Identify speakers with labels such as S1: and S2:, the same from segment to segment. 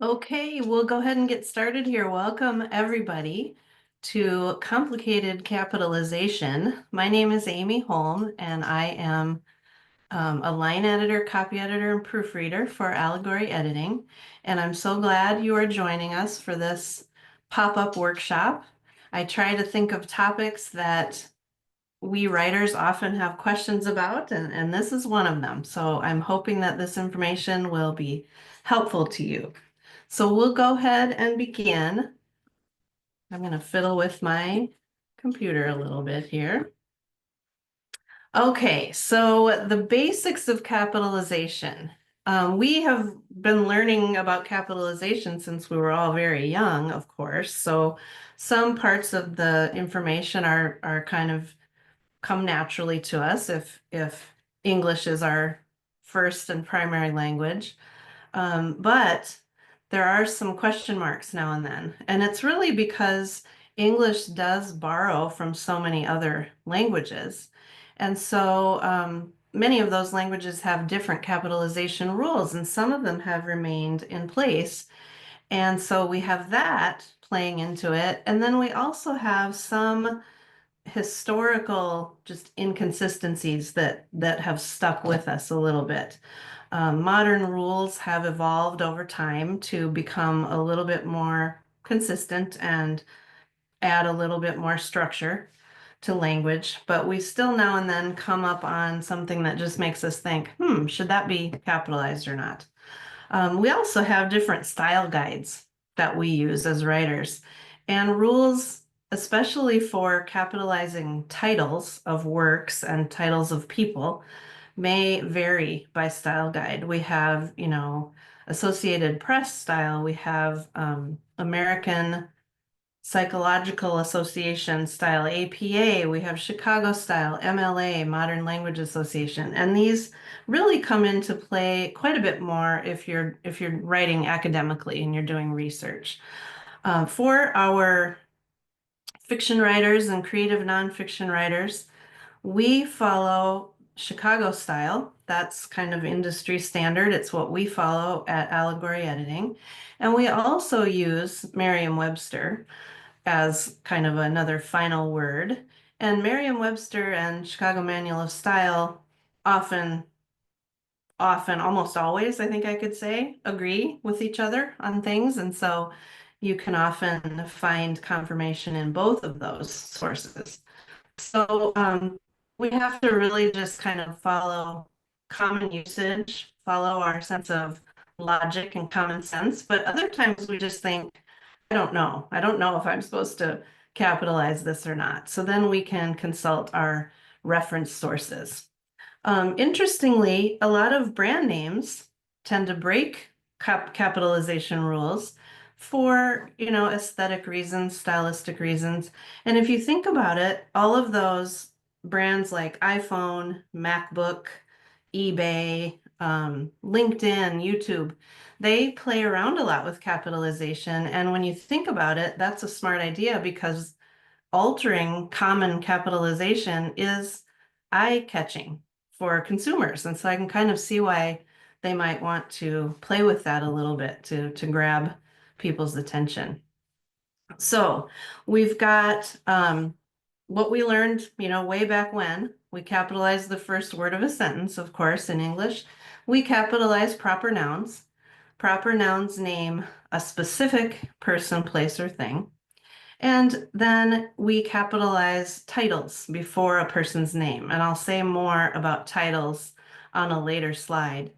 S1: Okay, we'll go ahead and get started here. Welcome, everybody, to Complicated Capitalization. My name is Amy Holm, and I am a line editor, copy editor, and proofreader for Allegory Editing. And I'm so glad you are joining us for this pop-up workshop. I try to think of topics that we writers often have questions about, and this is one of them. So I'm hoping that this information will be helpful to you. So we'll go ahead and begin. I'm going to fiddle with my computer a little bit here. Okay, so the basics of capitalization. We have been learning about capitalization since we were all very young, of course. So some parts of the information are kind of come naturally to us if English is our first and primary language. But there are some question marks now and then. And it's really because English does borrow from so many other languages. And so many of those languages have different capitalization rules, and some of them have remained in place. And so we have that playing into it. And then we also have some historical just inconsistencies that have stuck with us a little bit. Modern rules have evolved over time to become a little bit more consistent and add a little bit more structure to language, but we still now and then come up on something that just makes us think, should that be capitalized or not? We also have different style guides that we use as writers, and rules, especially for capitalizing titles of works and titles of people, may vary by style guide. We have, Associated Press style, we have American Psychological Association style, APA, we have Chicago style, MLA, Modern Language Association, and these really come into play quite a bit more if you're writing academically and you're doing research. For our fiction writers and creative nonfiction writers, we follow Chicago style. That's kind of industry standard. It's what we follow at Allegory Editing. And we also use Merriam-Webster as kind of another final word. And Merriam-Webster and Chicago Manual of Style often, almost always, I think I could say, agree with each other on things. And so you can often find confirmation in both of those sources. So we have to really just kind of follow common usage, follow our sense of logic and common sense. But other times we just think, I don't know. I don't know if I'm supposed to capitalize this or not. So then we can consult our reference sources. Interestingly, a lot of brand names tend to break capitalization rules for, aesthetic reasons, stylistic reasons. And if you think about it, all of those brands like iPhone, MacBook, eBay, LinkedIn, YouTube, they play around a lot with capitalization. And when you think about it, that's a smart idea because altering common capitalization is eye-catching for consumers. And so I can kind of see why they might want to play with that a little bit to grab people's attention. So we've got what we learned, way back when. We capitalize the first word of a sentence, of course, in English. We capitalize proper nouns. Proper nouns name a specific person, place, or thing. And then we capitalize titles before a person's name. And I'll say more about titles on a later slide.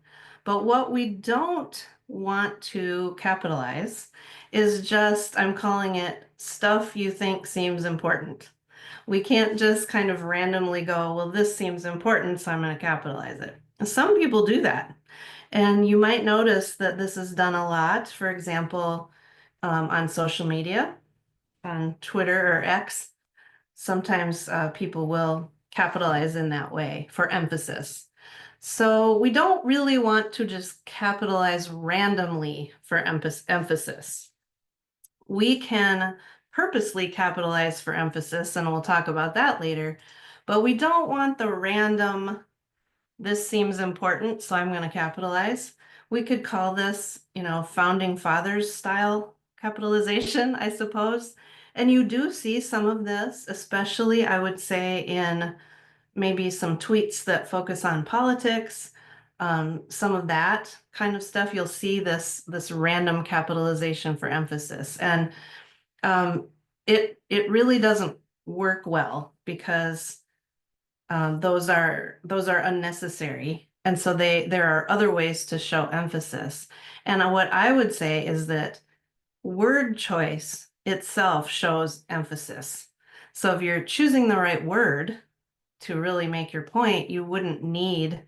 S1: But what we don't want to capitalize is just, I'm calling it stuff you think seems important. We can't just kind of randomly go, well, this seems important, so I'm going to capitalize it. And some people do that. And you might notice that this is done a lot, for example, on social media on Twitter or X, sometimes people will capitalize in that way for emphasis. So we don't really want to just capitalize randomly for emphasis. We can purposely capitalize for emphasis, and we'll talk about that later, but we don't want the random, this seems important, so I'm going to capitalize. We could call this, founding fathers style capitalization, I suppose. And you do see some of this, especially I would say in maybe some tweets that focus on politics, some of that kind of stuff. You'll see this random capitalization for emphasis, and um, it really doesn't work well because those are unnecessary, and so there are other ways to show emphasis. And what I would say is that word choice itself shows emphasis. So if you're choosing the right word to really make your point, you wouldn't need,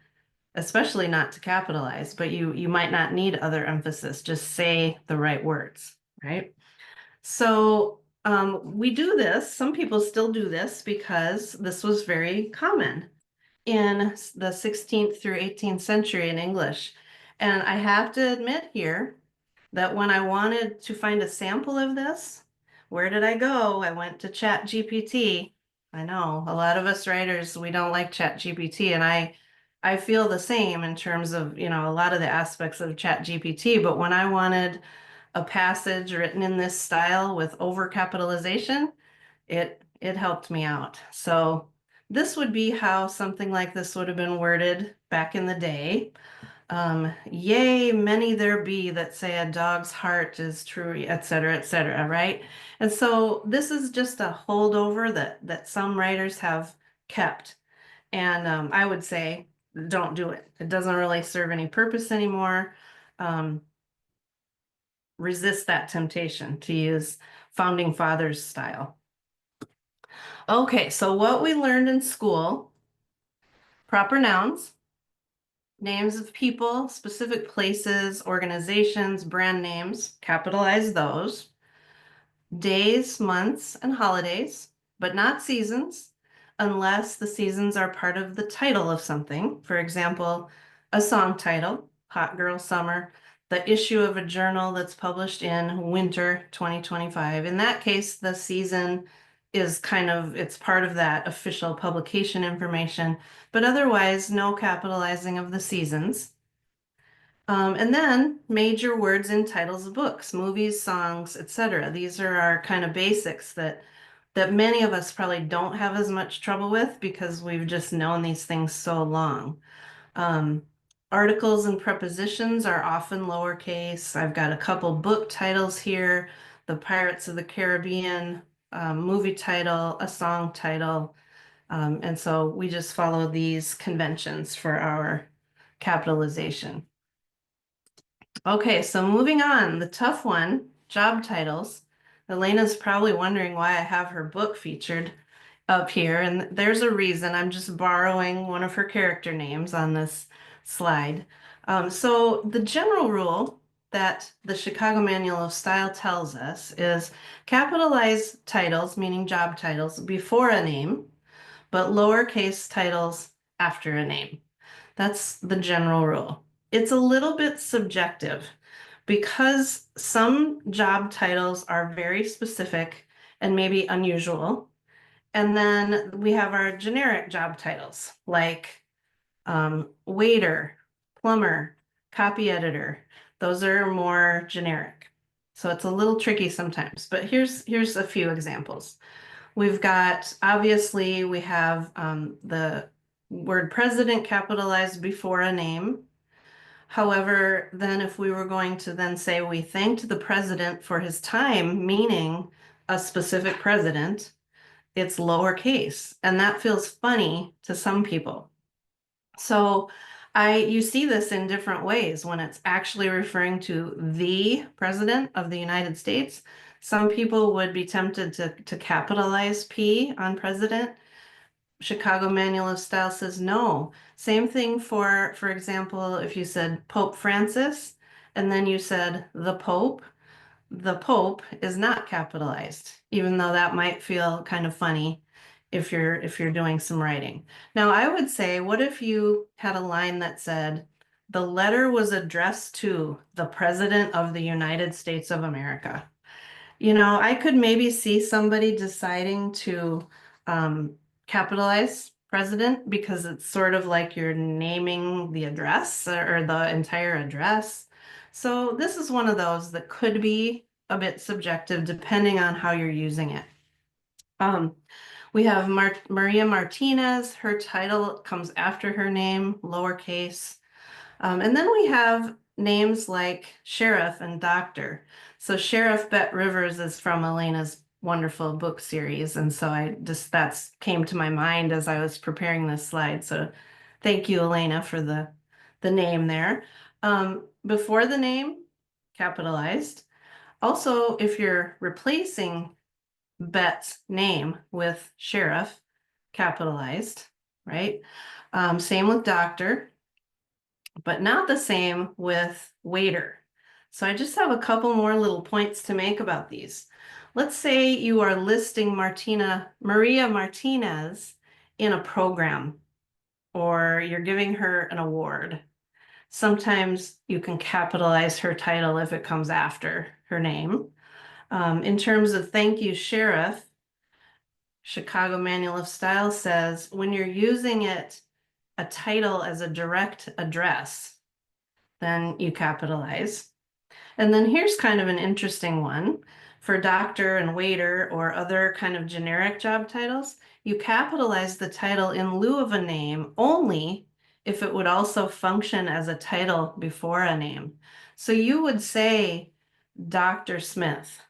S1: especially not to capitalize, but you might not need other emphasis. Just say the right words, right? So we do this. Some people still do this because this was very common in the 16th through 18th century in English. And I have to admit here that when I wanted to find a sample of this, where did I go? I went to Chat GPT. I know a lot of us writers, we don't like Chat GPT, and I feel the same in terms of, a lot of the aspects of Chat GPT, but when I wanted a passage written in this style with overcapitalization, it helped me out. So this would be how something like this would have been worded back in the day. Yea, many there be that say a dog's heart is true, et cetera, right? And so this is just a holdover that some writers have kept. And I would say, don't do it. It doesn't really serve any purpose anymore. Um, Resist that temptation to use founding fathers style. Okay, so what we learned in school, proper nouns, names of people, specific places, organizations, brand names, capitalize those. Days, months, and holidays, but not seasons, unless the seasons are part of the title of something. For example, a song title, Hot Girl Summer, the issue of a journal that's published in winter 2025. In that case, the season is it's part of that official publication information, but otherwise, no capitalizing of the seasons. And then major words in titles of books, movies, songs, etc. These are our kind of basics that many of us probably don't have as much trouble with because we've just known these things so long. Um, Articles and prepositions are often lowercase. I've got a couple book titles here, The Pirates of the Caribbean, movie title, a song title. And so we just follow these conventions for our capitalization. Okay, so moving on, the tough one, job titles. Elena's probably wondering why I have her book featured up here, and there's a reason. I'm just borrowing one of her character names on this slide. So the general rule that the Chicago Manual of Style tells us is capitalize titles, meaning job titles, before a name, but lowercase titles after a name. That's the general rule. It's a little bit subjective because some job titles are very specific and maybe unusual. And then we have our generic job titles like waiter, plumber, copy editor. Those are more generic. So it's a little tricky sometimes, but here's a few examples. We've got, obviously, we have the word president capitalized before a name. However, then if we were going to then say we thanked the president for his time, meaning a specific president, it's lowercase, and that feels funny to some people. So you see this in different ways when it's actually referring to the president of the United States. Some people would be tempted to capitalize P on president. Chicago Manual of Style says no. Same thing for example, if you said Pope Francis and then you said the Pope is not capitalized, even though that might feel kind of funny if you're doing some writing. Now, I would say, what if you had a line that said, the letter was addressed to the President of the United States of America? I could maybe see somebody deciding to capitalize president because it's sort of like you're naming the address or the entire address. So this is one of those that could be a bit subjective depending on how you're using it. We have Maria Martinez. Her title comes after her name, lowercase. And then we have names like Sheriff and Doctor. So Sheriff Bet Rivers is from Elena's wonderful book series. And so that's came to my mind as I was preparing this slide. So thank you, Elena, for the name there. Before the name, capitalized. Also, if you're replacing Bet's name with Sheriff, capitalized, right? Same with Doctor, but not the same with waiter. So I just have a couple more little points to make about these. Let's say you are listing Maria Martinez in a program, or you're giving her an award. Sometimes you can capitalize her title if it comes after her name. In terms of thank you, Sheriff, Chicago Manual of Style says when you're using a title as a direct address, then you capitalize. And then here's kind of an interesting one. For doctor and waiter or other kind of generic job titles, you capitalize the title in lieu of a name only if it would also function as a title before a name. So you would say Dr. Smith,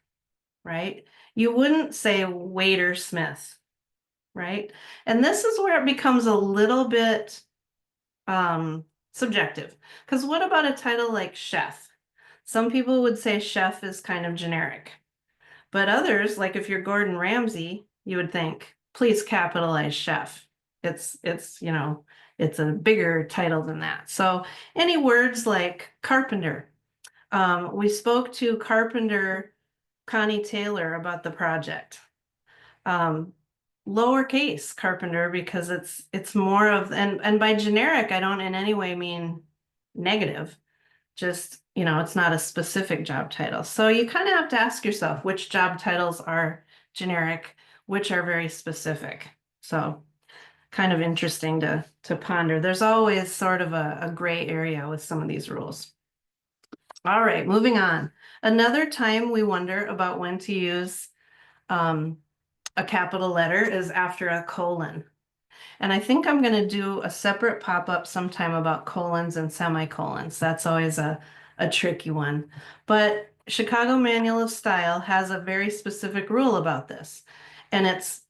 S1: right? You wouldn't say Waiter Smith, right? And this is where it becomes a little bit subjective. Because what about a title like chef? Some people would say chef is kind of generic, but others, like if you're Gordon Ramsay, you would think, please capitalize chef. It's a bigger title than that. So any words like carpenter. We spoke to carpenter Connie Taylor about the project. Lowercase carpenter because it's more of, and by generic, I don't in any way mean negative. Just, it's not a specific job title. So you kind of have to ask yourself which job titles are generic, which are very specific. So kind of interesting to ponder. There's always sort of a gray area with some of these rules. All right, moving on. Another time we wonder about when to use a capital letter is after a colon. And I think I'm going to do a separate pop-up sometime about colons and semicolons. That's always a tricky one. But Chicago Manual of Style has a very specific rule about this. And it's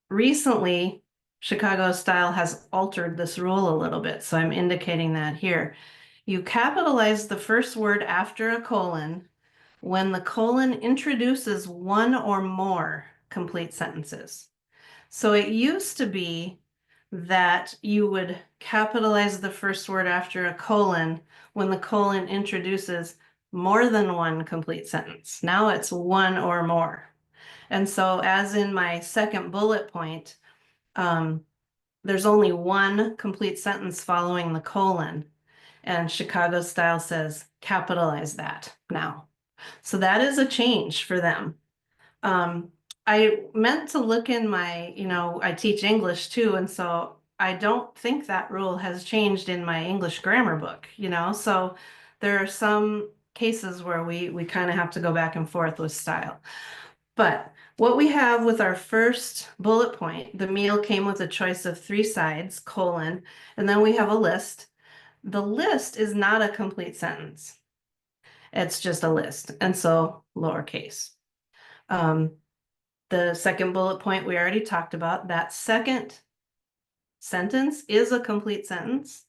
S1: recently, Chicago Style has altered this rule a little bit. So I'm indicating that here. You capitalize the first word after a colon when the colon introduces one or more complete sentences. So it used to be that you would capitalize the first word after a colon when the colon introduces more than one complete sentence. Now it's one or more. And so as in my second bullet point, there's only one complete sentence following the colon, and Chicago Style says capitalize that now. So that is a change for them. I meant to look in my, I teach English too, and so I don't think that rule has changed in my English grammar book, so there are some cases where we kind of have to go back and forth with style. But what we have with our first bullet point, the meal came with a choice of 3 sides, colon, and then we have a list. The list is not a complete sentence. It's just a list, and so lowercase. The second bullet point we already talked about, that second sentence is a complete sentence.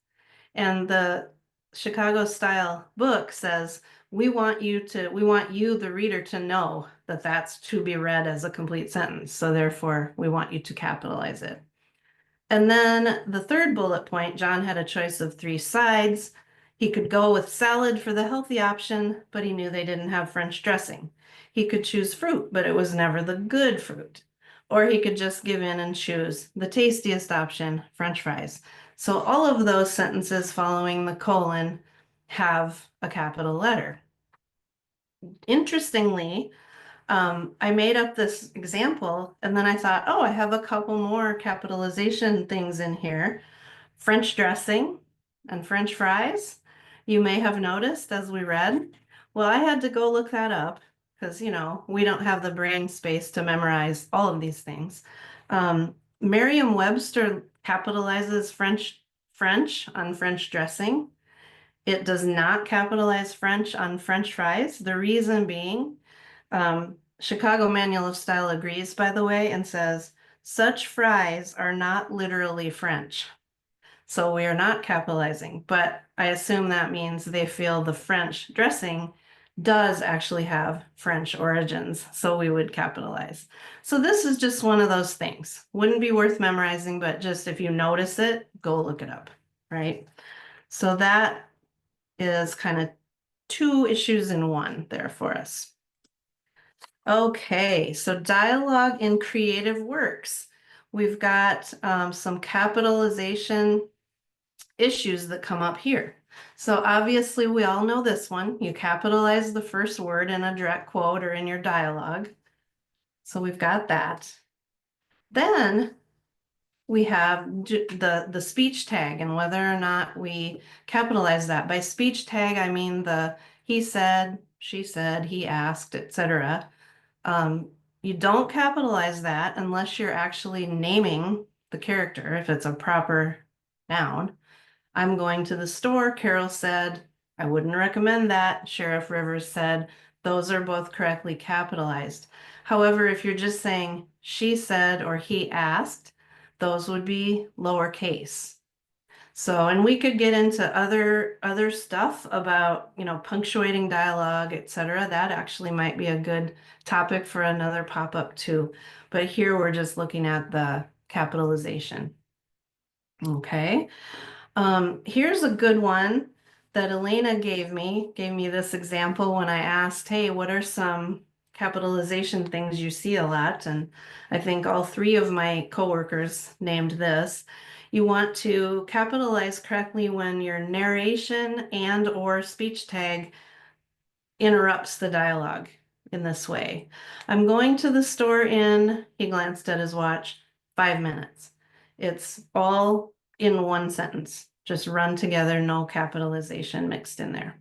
S1: And the Chicago Style book says, we want you, the reader, to know that that's to be read as a complete sentence. So therefore, we want you to capitalize it. And then the third bullet point, John had a choice of 3 sides. He could go with salad for the healthy option, but he knew they didn't have French dressing. He could choose fruit, but it was never the good fruit. Or he could just give in and choose the tastiest option, French fries. So all of those sentences following the colon have a capital letter. Interestingly, I made up this example and then I thought, oh, I have a couple more capitalization things in here. French dressing and French fries. You may have noticed as we read. Well, I had to go look that up because, we don't have the brain space to memorize all of these things. Merriam-Webster capitalizes French on French dressing. It does not capitalize French on French fries. The reason being, Chicago Manual of Style agrees, by the way, and says, such fries are not literally French. So we are not capitalizing, but I assume that means they feel the French dressing does actually have French origins, so we would capitalize. So this is just one of those things. Wouldn't be worth memorizing, but just if you notice it, go look it up, right? So that is kind of two issues in one there for us. Okay, so dialogue in creative works. We've got some capitalization issues that come up here. So obviously we all know this one. You capitalize the first word in a direct quote or in your dialogue. So we've got that. Then we have the speech tag and whether or not we capitalize that. By speech tag, I mean the he said, she said, he asked, etc. You don't capitalize that unless you're actually naming the character, if it's a proper noun. I'm going to the store, Carol said. I wouldn't recommend that, Sheriff Rivers said. Those are both correctly capitalized. However, if you're just saying she said or he asked, those would be lowercase. So, and we could get into other stuff about, punctuating dialogue, etc. That actually might be a good topic for another pop-up too. But here we're just looking at the capitalization. Okay. Here's a good one that Elena gave me this example when I asked, hey, what are some capitalization things you see a lot? And I think all three of my coworkers named this. You want to capitalize correctly when your narration and or speech tag interrupts the dialogue in this way. I'm going to the store in, he glanced at his watch, 5 minutes. It's all in one sentence, just run together, no capitalization mixed in there.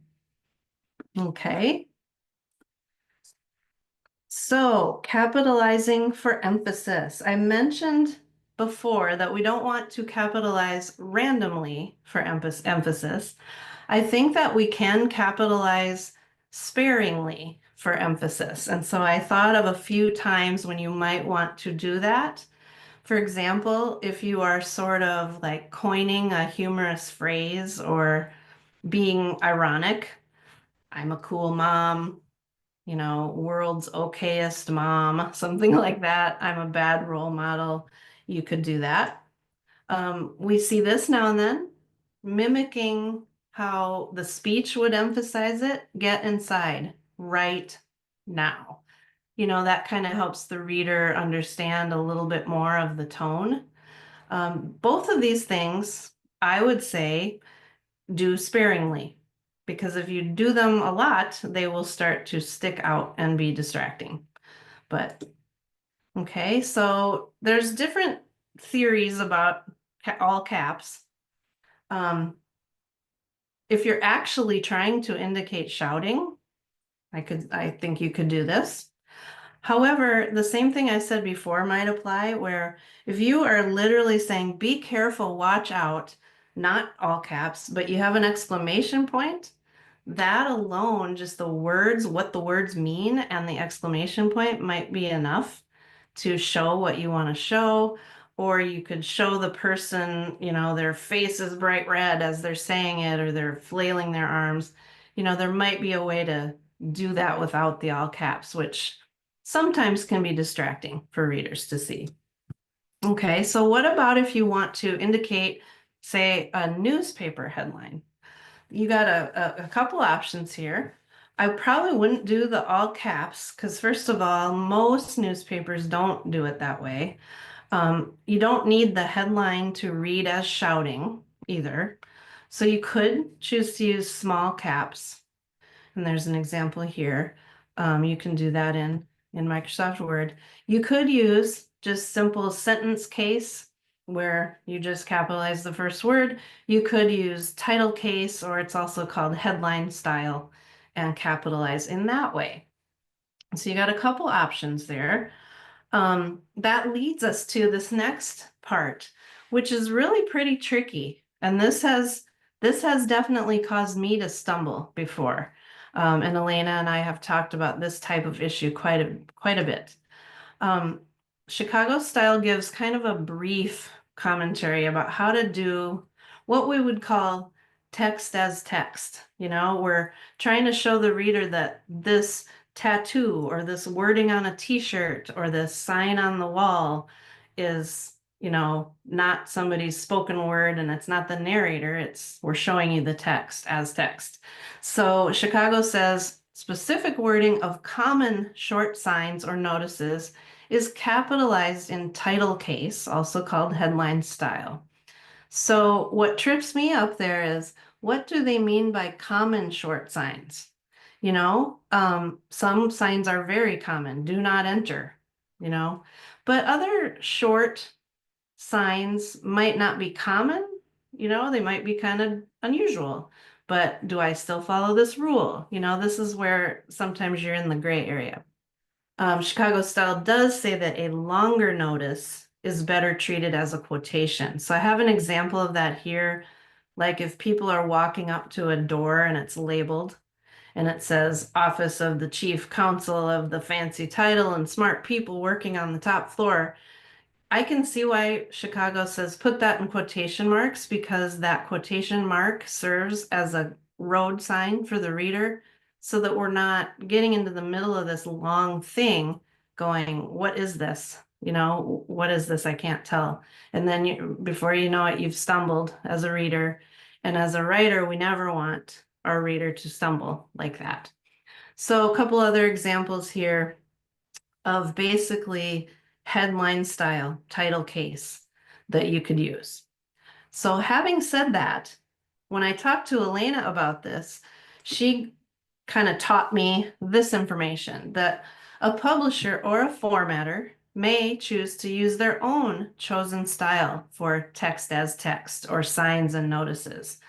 S1: Okay. So capitalizing for emphasis. I mentioned before that we don't want to capitalize randomly for emphasis. I think that we can capitalize sparingly for emphasis. And so I thought of a few times when you might want to do that. For example, if you are sort of like coining a humorous phrase or being ironic, I'm a cool mom, world's okayest mom, something like that. I'm a bad role model. You could do that. We see this now and then, mimicking how the speech would emphasize it, get inside right now. That kind of helps the reader understand a little bit more of the tone. Both of these things, I would say, do sparingly, because if you do them a lot, they will start to stick out and be distracting. But okay, so there's different theories about all caps. If you're actually trying to indicate shouting, I think you could do this. However, the same thing I said before might apply, where if you are literally saying, be careful, watch out, not all caps, but you have an exclamation point, that alone, just the words, what the words mean, and the exclamation point might be enough to show what you want to show. Or you could show the person, their face is bright red as they're saying it, or they're flailing their arms. There might be a way to do that without the all caps, which sometimes can be distracting for readers to see. Okay, so what about if you want to indicate, say, a newspaper headline? You got a couple options here. I probably wouldn't do the all caps because first of all, most newspapers don't do it that way. You don't need the headline to read as shouting either. So you could choose to use small caps. And there's an example here. You can do that in in Microsoft Word. You could use just simple sentence case where you just capitalize the first word. You could use title case, or it's also called headline style, and capitalize in that way. So you got a couple options there. That leads us to this next part, which is really pretty tricky. And this has definitely caused me to stumble before. And Elena and I have talked about this type of issue quite a bit. Um, Chicago style gives kind of a brief commentary about how to do what we would call text as text. You know, we're trying to show the reader that this tattoo or this wording on a t-shirt or this sign on the wall is, you know, not somebody's spoken word, and it's not the narrator. It's we're showing you the text as text. So Chicago says specific wording of common short signs or notices is capitalized in title case, also called headline style. So what trips me up there is, what do they mean by common short signs? You know, some signs are very common, do not enter, you know, but other short signs might not be common, you know, they might be kind of unusual. But do I still follow this rule? You know, this is where sometimes you're in the gray area. Chicago style does say that a longer notice is better treated as a quotation. So I have an example of that here. Like if people are walking up to a door and it's labeled and it says Office of the Chief Counsel of the fancy title and smart people working on the top floor, I can see why Chicago says put that in quotation marks, because that quotation mark serves as a road sign for the reader so that we're not getting into the middle of this long thing going, what is this? You know, what is this? I can't tell. And then before you know it, you've stumbled as a reader. And as a writer, we never want our reader to stumble like that. So a couple other examples here of basically headline style title case that you could use. So having said that, when I talked to Elena about this, she kind of taught me this information, that a publisher or a formatter may choose to use their own chosen style for text as text or signs and notices.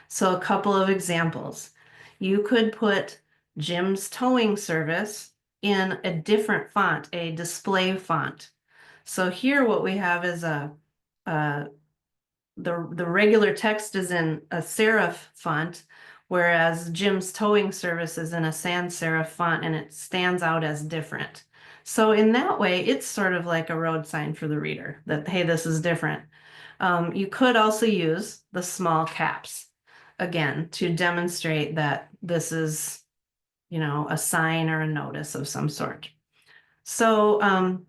S1: So a couple of examples. You could put Jim's towing service in a different font, a display font. So here what we have is a the regular text is in a serif font, whereas Jim's towing service is in a sans serif font, and it stands out as different. So in that way, it's sort of like a road sign for the reader that, hey, this is different. You could also use the small caps, again, to demonstrate that this is, you know, a sign or a notice of some sort. So,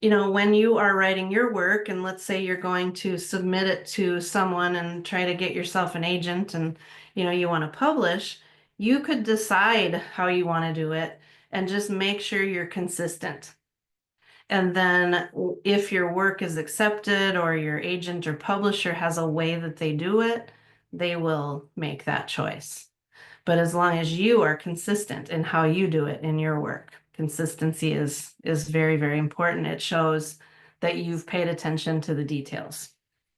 S1: you know, when you are writing your work, and let's say you're going to submit it to someone and try to get yourself an agent, and, you know, you want to publish, you could decide how you want to do it and just make sure you're consistent. And then if your work is accepted or your agent or publisher has a way that they do it, they will make that choice. But as long as you are consistent in how you do it in your work, consistency is very, very important. It shows that you've paid attention to the details.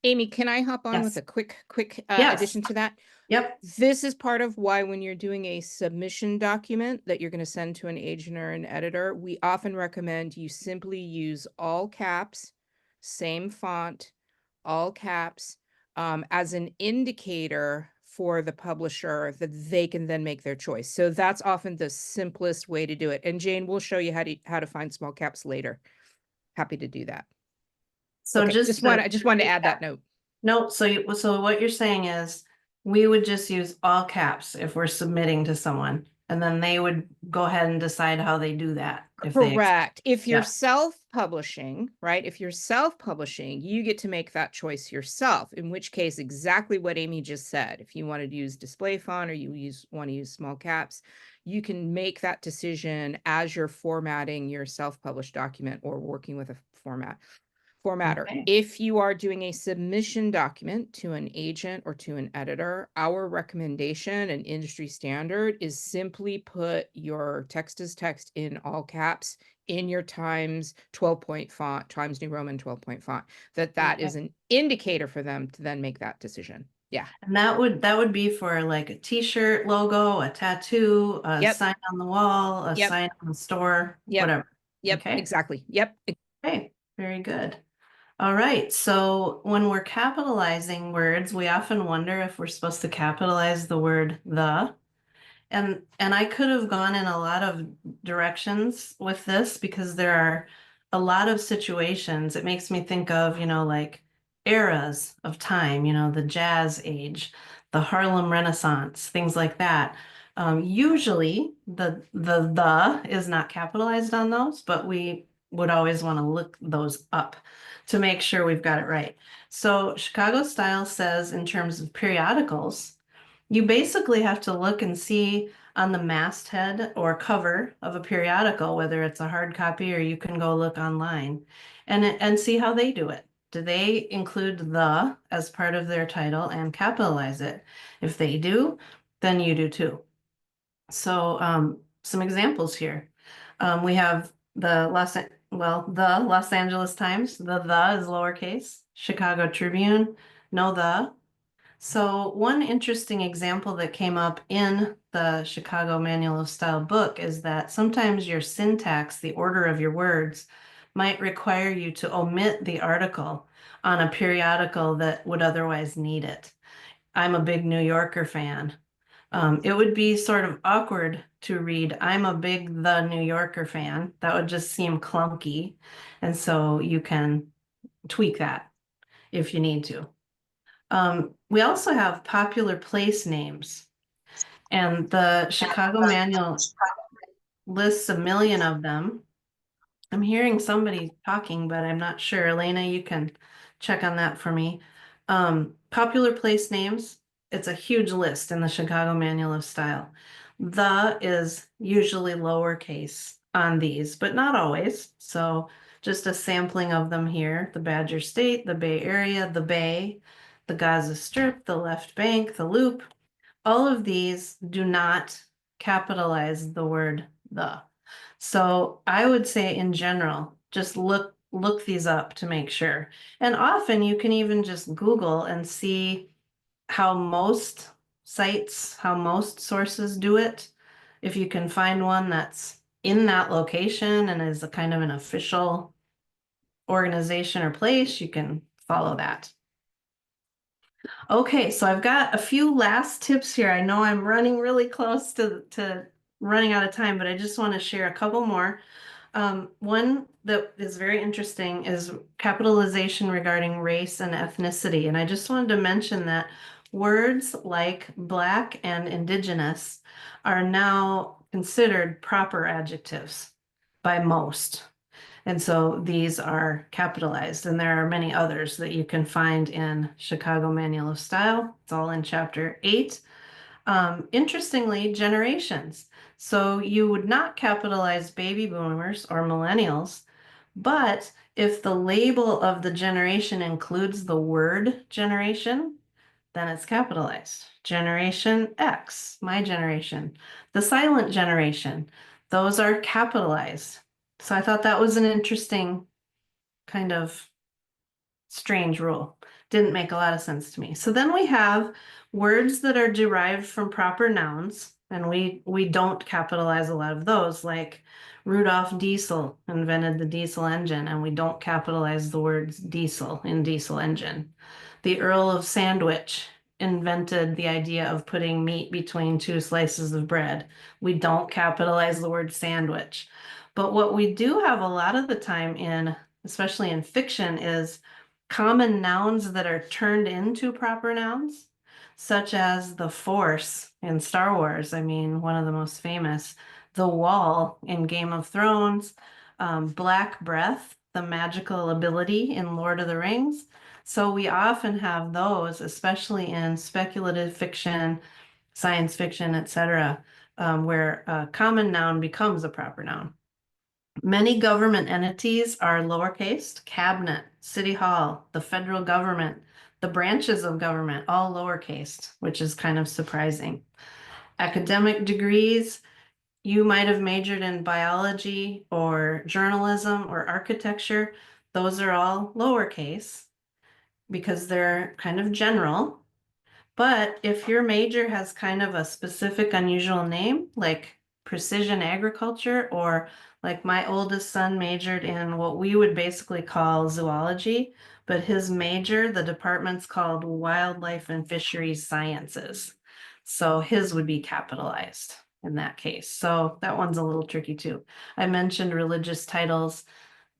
S2: Amy, can I hop on with
S1: Yes.
S2: a quick
S1: Yes.
S2: addition to that?
S1: Yep.
S2: This is part of why when you're doing a submission document that you're going to send to an agent or an editor, we often recommend you simply use all caps, same font, all caps, as an indicator for the publisher that they can then make their choice. So that's often the simplest way to do it. And Jane, we'll show you how to find small caps later. Happy to do that.
S1: So
S2: okay, just wanted to add that note.
S1: No, so what you're saying is we would just use all caps if we're submitting to someone, and then they would go ahead and decide how they do that.
S2: Correct. If you're
S1: Yeah.
S2: self-publishing, right? If you're self-publishing, you get to make that choice yourself, in which case exactly what Amy just said. If you want to use display font or you want to use small caps, you can make that decision as you're formatting your self-published document or working with a Formatter.
S1: Okay.
S2: If you are doing a submission document to an agent or to an editor, our recommendation and industry standard is simply put your text as text in all caps in your Times 12-point font, Times New Roman 12-point font. That is
S1: Okay.
S2: an indicator for them to then make that decision. Yeah.
S1: And that would be for like a t-shirt logo, a tattoo, a
S2: Yep.
S1: sign on the wall, a
S2: Yep.
S1: sign on the store,
S2: Yep.
S1: whatever.
S2: Yep.
S1: Okay.
S2: Exactly. Yep.
S1: Okay. Very good. All right. So when we're capitalizing words, we often wonder if we're supposed to capitalize the word the. And I could have gone in a lot of directions with this because there are a lot of situations. It makes me think of, like eras of time, the Jazz Age, the Harlem Renaissance, things like that. Usually the is not capitalized on those, but we would always want to look those up to make sure we've got it right. So Chicago Style says in terms of periodicals, you basically have to look and see on the masthead or cover of a periodical, whether it's a hard copy or you can go look online and see how they do it. Do they include the as part of their title and capitalize it? If they do, then you do too. So some examples here. We have the Los Angeles Times. The is lowercase. Chicago Tribune, no the. So one interesting example that came up in the Chicago Manual of Style book is that sometimes your syntax, the order of your words, might require you to omit the article on a periodical that would otherwise need it. I'm a big New Yorker fan. It would be sort of awkward to read, I'm a big The New Yorker fan. That would just seem clunky. And so you can tweak that if you need to. We also have popular place names, and the Chicago Manual lists a million of them. I'm hearing somebody talking, but I'm not sure. Elena, you can check on that for me. Popular place names, it's a huge list in the Chicago Manual of Style. The is usually lowercase on these, but not always. So just a sampling of them here. The Badger State, the Bay Area, the Bay, the Gaza Strip, the Left Bank, the Loop. All of these do not capitalize the word the. So I would say in general, just look these up to make sure. And often you can even just Google and see how most sites, how most sources do it. If you can find one that's in that location and is a kind of an official organization or place, you can follow that. Okay, so I've got a few last tips here. I know I'm running really close to running out of time, but I just want to share a couple more. One that is very interesting is capitalization regarding race and ethnicity. And I just wanted to mention that words like Black and Indigenous are now considered proper adjectives by most. And so these are capitalized, and there are many others that you can find in Chicago Manual of Style. It's all in chapter 8. Interestingly, generations. So you would not capitalize baby boomers or millennials, but if the label of the generation includes the word generation, then it's capitalized. Generation X, my generation. The silent generation, those are capitalized. So I thought that was an interesting kind of strange rule. Didn't make a lot of sense to me. So then we have words that are derived from proper nouns, and we don't capitalize a lot of those, like Rudolph Diesel invented the diesel engine, and we don't capitalize the words diesel in diesel engine. The Earl of Sandwich invented the idea of putting meat between two slices of bread. We don't capitalize the word sandwich. But what we do have a lot of the time especially in fiction, is common nouns that are turned into proper nouns, such as the Force in Star Wars. I mean, one of the most famous, the Wall in Game of Thrones, Black Breath, the magical ability in Lord of the Rings. So we often have those, especially in speculative fiction, science fiction, etc., where a common noun becomes a proper noun. Many government entities are lowercase, cabinet, city hall, the federal government, the branches of government, all lowercase, which is kind of surprising. Academic degrees, you might have majored in biology or journalism or architecture. Those are all lowercase because they're kind of general. But if your major has kind of a specific unusual name, like precision agriculture, or like my oldest son majored in what we would basically call zoology, but his major, the department's called wildlife and fisheries sciences. So his would be capitalized in that case. So that one's a little tricky too. I mentioned religious titles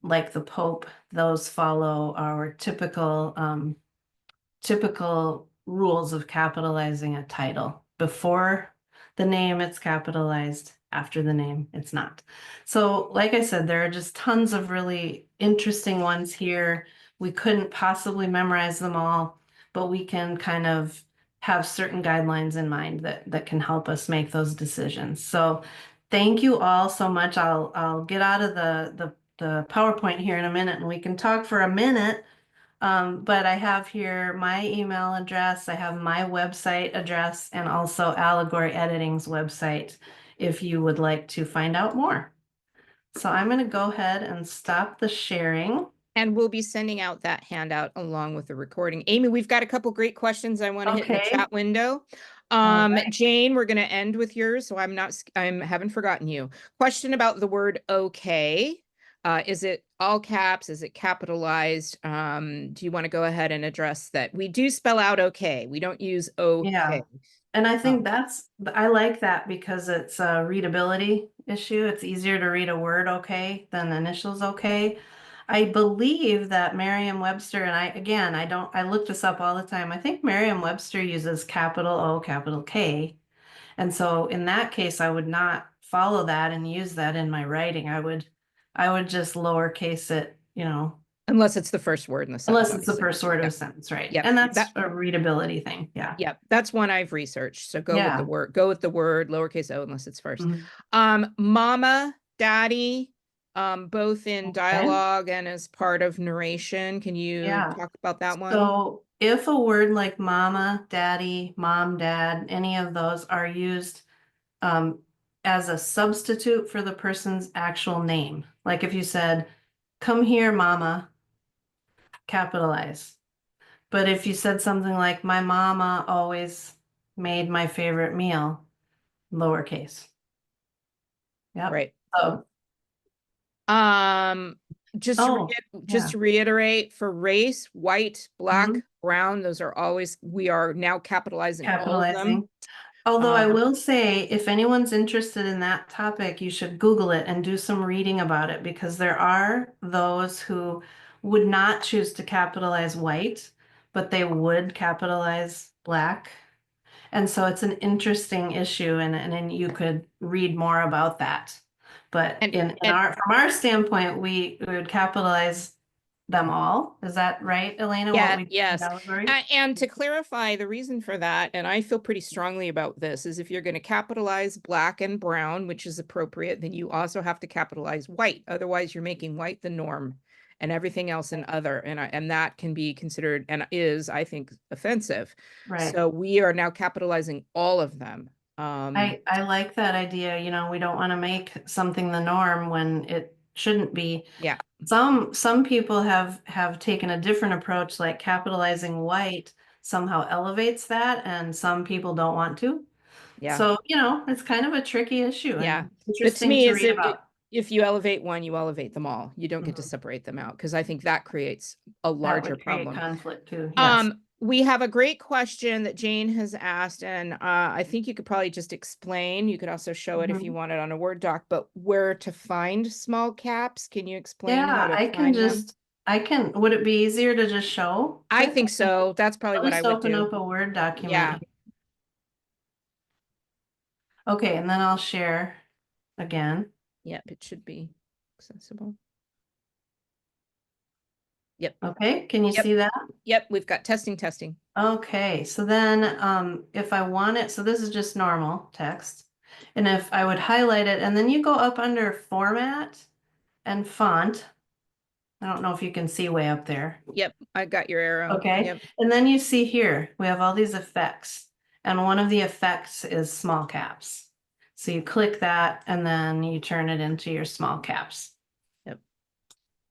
S1: like the Pope, those follow our typical rules of capitalizing a title. Before the name, it's capitalized. After the name, it's not. So, like I said, there are just tons of really interesting ones here. We couldn't possibly memorize them all, but we can kind of have certain guidelines in mind that can help us make those decisions. So, thank you all so much. I'll get out of the PowerPoint here in a minute and we can talk for a minute, but I have here my email address, I have my website address, and also Allegory Editing's website if you would like to find out more. So I'm going to go ahead and stop the sharing.
S2: And we'll be sending out that handout along with the recording. Amy, we've got a couple great questions I want to hit in the
S1: Okay.
S2: chat window.
S1: All right.
S2: Jane, we're going to end with yours, so I haven't forgotten you. Question about the word okay. Is it all caps? Is it capitalized? Do you want to go ahead and address that? We do spell out okay. We don't use okay.
S1: Yeah. And I
S2: Um,
S1: think I like that because it's a readability issue. It's easier to read a word okay than initials okay. I believe that Merriam-Webster, and I look this up all the time. I think Merriam-Webster uses capital O, capital K. And so in that case, I would not follow that and use that in my writing. I would just lowercase it,
S2: unless it's the first word in the sentence,
S1: unless it's the
S2: obviously.
S1: first word of
S2: Yeah.
S1: a sentence, right?
S2: Yep.
S1: And that's a readability thing. Yeah.
S2: Yeah, that's one I've researched. So go with the
S1: Yeah.
S2: word, lowercase o unless it's first.
S1: Mhm.
S2: Mama, daddy, both in
S1: Okay.
S2: dialogue and as part of narration. Can you
S1: Yeah.
S2: talk about that one?
S1: So if a word like mama, daddy, mom, dad, any of those are used um, as a substitute for the person's actual name, like if you said, come here, mama, capitalize. But if you said something like, my mama always made my favorite meal, lowercase. Yep.
S2: Right.
S1: So,
S2: Um,
S1: oh,
S2: just
S1: yeah.
S2: to reiterate, for race, white, black,
S1: Mhm.
S2: brown, we are now capitalizing all of them.
S1: Capitalizing. Although I
S2: Um,
S1: will say, if anyone's interested in that topic, you should Google it and do some reading about it because there are those who would not choose to capitalize white, but they would capitalize black. And so it's an interesting issue and then you could read more about that. But
S2: and
S1: in
S2: and
S1: from our standpoint, we would capitalize them all. Is that right, Elena, what
S2: yeah,
S1: we did in
S2: yes.
S1: allegory?
S2: And to clarify, the reason for that, and I feel pretty strongly about this, is if you're going to capitalize black and brown, which is appropriate, then you also have to capitalize white. Otherwise, you're making white the norm and everything else an other. And that can be considered and is, I think, offensive.
S1: Right.
S2: So we are now capitalizing all of them.
S1: I like that idea. We don't want to make something the norm when it shouldn't be.
S2: Yeah,
S1: Some people have taken a different approach, like capitalizing white somehow elevates that, and some people don't want to.
S2: yeah.
S1: So, it's kind of a tricky issue
S2: Yeah.
S1: and
S2: But to
S1: interesting
S2: me,
S1: to
S2: is
S1: read about.
S2: if you elevate one, you elevate them all. You don't get to
S1: Mhm.
S2: separate them out because I think that creates a
S1: That
S2: larger
S1: would create
S2: problem.
S1: conflict too. Yes.
S2: We have a great question that Jane has asked, and I think you could probably just explain. You could also show it if you
S1: Mhm.
S2: want it on a Word doc, but where to find small caps? Can you explain how
S1: Yeah,
S2: to find them?
S1: would it be easier to just show
S2: I
S1: it?
S2: think so. That's probably
S1: I'll
S2: what I
S1: just
S2: would
S1: open
S2: do.
S1: up a Word
S2: Yeah.
S1: document. Okay, and then I'll share again.
S2: Yep, it should be accessible. Yep.
S1: Okay, can you
S2: Yep.
S1: see that?
S2: Yep. We've got testing.
S1: Okay, so then if I want it, so this is just normal text. And if I would highlight it and then you go up under format and font. I don't know if you can see way up there.
S2: Yep, I got your arrow.
S1: Okay,
S2: Yep.
S1: and then you see here, we have all these effects, and one of the effects is small caps. So you click that and then you turn it into your small caps.
S2: Yep.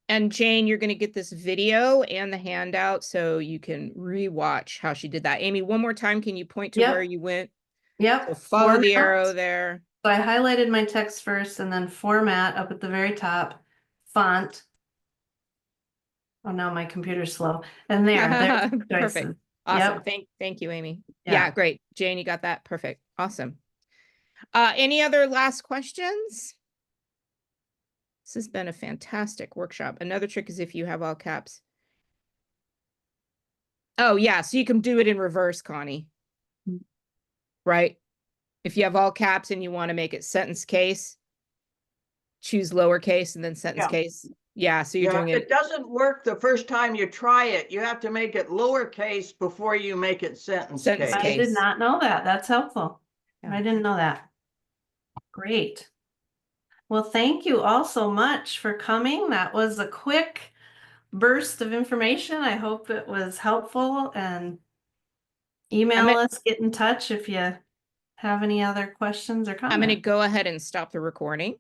S2: And Jane, you're going to get this video and the handout so you can rewatch how she did that. Amy, one more time, can you point to
S1: Yep.
S2: where you went?
S1: Yep.
S2: So follow the
S1: Format.
S2: arrow there.
S1: So I highlighted my text first and then format up at the very top, font. Oh, now my computer's slow. And there's the
S2: Perfect.
S1: choices.
S2: Awesome.
S1: Yep.
S2: Thank you, Amy.
S1: Yeah.
S2: Yeah, great. Jane, you got that. Perfect. Awesome. Any other last questions? This has been a fantastic workshop. Another trick is if you have all caps. Oh, yeah. So you can do it in reverse, Connie. Right? If you have all caps and you want to make it sentence case, choose lowercase and then sentence case. Yeah, so you're doing it.
S3: It doesn't work the first time you try it. You have to make it lowercase before you make it sentence case.
S1: I did not know that. That's helpful.
S2: Yeah.
S1: I didn't know that. Great. Well, thank you all so much for coming. That was a quick burst of information. I hope it was helpful, and email us, get in touch if you have any other questions or comments.
S2: I'm going to go ahead and stop the recording.